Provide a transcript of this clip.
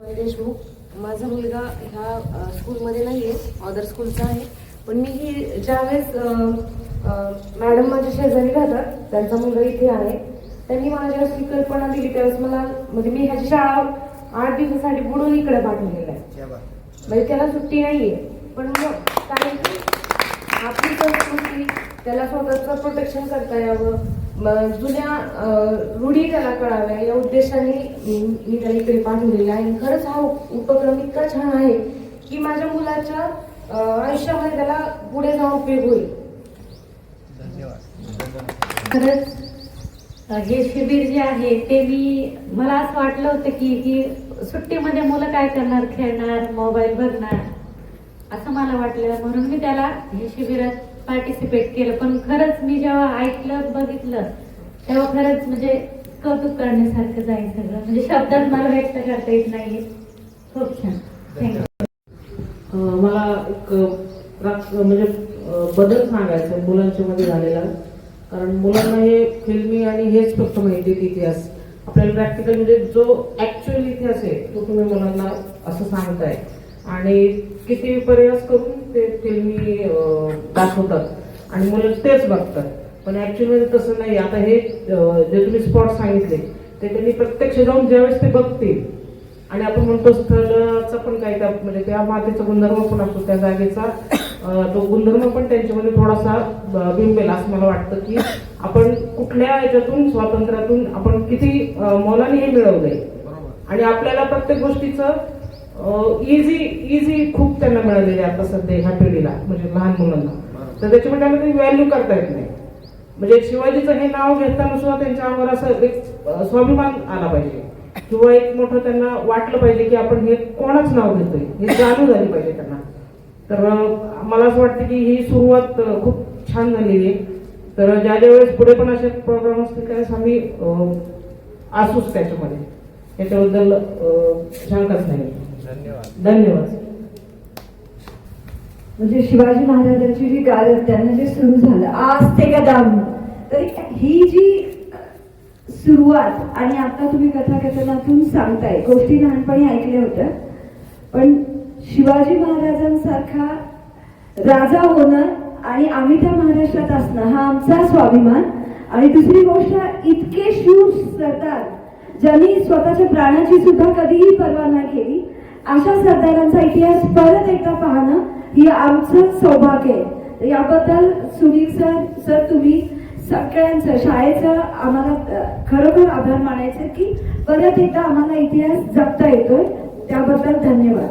देशमुख माझा मुलगा ह्या स्कूलमध्ये नाही आहे, अदर स्कूलचा आहे. पण मी ही ज्यावेळेस मॅडम माझ्या शेजारी राहतात, त्यांचा मुलगा इथे आहे, त्यांनी मला ज्यावेळेस ही कल्पना दिली त्यावेळेस मला म्हणजे मी ह्याची शाळा 8 दिवसासाठी बुडून इकडे पाठवलेलं आहे. म्हणजे त्याला सुट्टी नाहीये. पण मग कारण की आपली संस्कृती त्याला स्वतःचं प्रोटेक्शन करता यावं, जुन्या रूढी त्याला कळाव्या या उद्देशाने मी त्याला इकडे पाठवलेला आहे. खरंच हा उपक्रम इतका छान आहे की माझ्या मुलाच्या आयुष्यामध्ये त्याला पुढे जाऊन उपयोग होईल. खरंच हे शिबिर जे आहे ते मला असं वाटलं होतं की सुट्टीमध्ये मुलं काय करणार, खेळणार, मोबाईल बघणार असं मला वाटलं, म्हणून मी त्याला हे शिबिरात पार्टिसिपेट केलं. पण खरंच मी जेव्हा ऐकलं बघितलं तेव्हा खरंच म्हणजे कौतुक करण्यासारखं जाईल सगळं, म्हणजे शब्दात मला व्यक्त करता येत नाहीये. खूप छान, थँक्यू. मला एक म्हणजे बदल सांगायचा मुलांच्या मध्ये झालेला, कारण मुलांना हे फिल्मी आणि हेच फक्त माहिती इतिहास, आपल्याला प्रॅक्टिकल म्हणजे जो ऍक्च्युअल इतिहास आहे तो तुम्ही मुलांना असं सांगताय आणि किती प्रयास करून ते फिल्मी दाखवतात आणि मुलं तेच बघतात. पण ऍक्च्युअली तसं नाही. आता हे जे तुम्ही स्पॉट सांगितले ते त्यांनी प्रत्यक्ष जाऊन ज्यावेळेस ते बघतील आणि आपण म्हणतो स्थळाचा पण काही त्या म्हणजे त्या मातेचा गुणधर्म पण असतो, त्या जागेचा तो गुणधर्म पण त्यांच्यामध्ये थोडासा बिंबेल असं मला वाटतं की आपण कुठल्या याच्यातून स्वातंत्र्यातून आपण किती मोलाने हे मिळवलंय आणि आपल्याला प्रत्येक गोष्टीचं इझी खूप त्यांना मिळालेली आहे आता सध्या ह्या पिढीला, म्हणजे लहान मुलांना. तर त्याच्यामुळे त्यांना काही व्हॅल्यू करता येत नाही. म्हणजे शिवाजीचं हे नाव घेताना सुद्धा त्यांच्या अंगावर असं एक स्वाभिमान आला पाहिजे किंवा एक मोठं त्यांना वाटलं पाहिजे की आपण हे कोणाच नाव घेतोय हे जाणून झाली पाहिजे त्यांना. तर मला असं वाटतं की ही सुरुवात खूप छान झालेली आहे. तर ज्या वेळेस पुढे पण असे प्रोग्राम असतील त्यावेळेस आम्ही असूच त्याच्यामध्ये, याच्याबद्दल शंकाच नाही. धन्यवाद. म्हणजे शिवाजी महाराजांची जी गाजर त्यांना जे सुरू झालं आज ते कदाम, तर ही जी सुरुवात आणि आता तुम्ही कथाकथनातून सांगताय, गोष्टी लहानपणी ऐकल्या होत्या, पण शिवाजी महाराजांसारखा राजा होणं आणि आम्ही त्या महाराष्ट्रात असणं हा आमचा स्वाभिमान. आणि दुसरी गोष्ट, इतके शूर सरदार ज्यांनी स्वतःच्या प्राणाची सुद्धा कधीही पर्वा नाही केली, अशा सरदारांचा इतिहास परत एकदा पाहणं ही आमचं सौभाग्य आहे. याबद्दल सुनील सर तुम्ही सगळ्यांचं शाळेचं आम्हाला खरोखर आभार मानायचे की परत एकदा आम्हाला इतिहास जपता येतोय, त्याबद्दल धन्यवाद.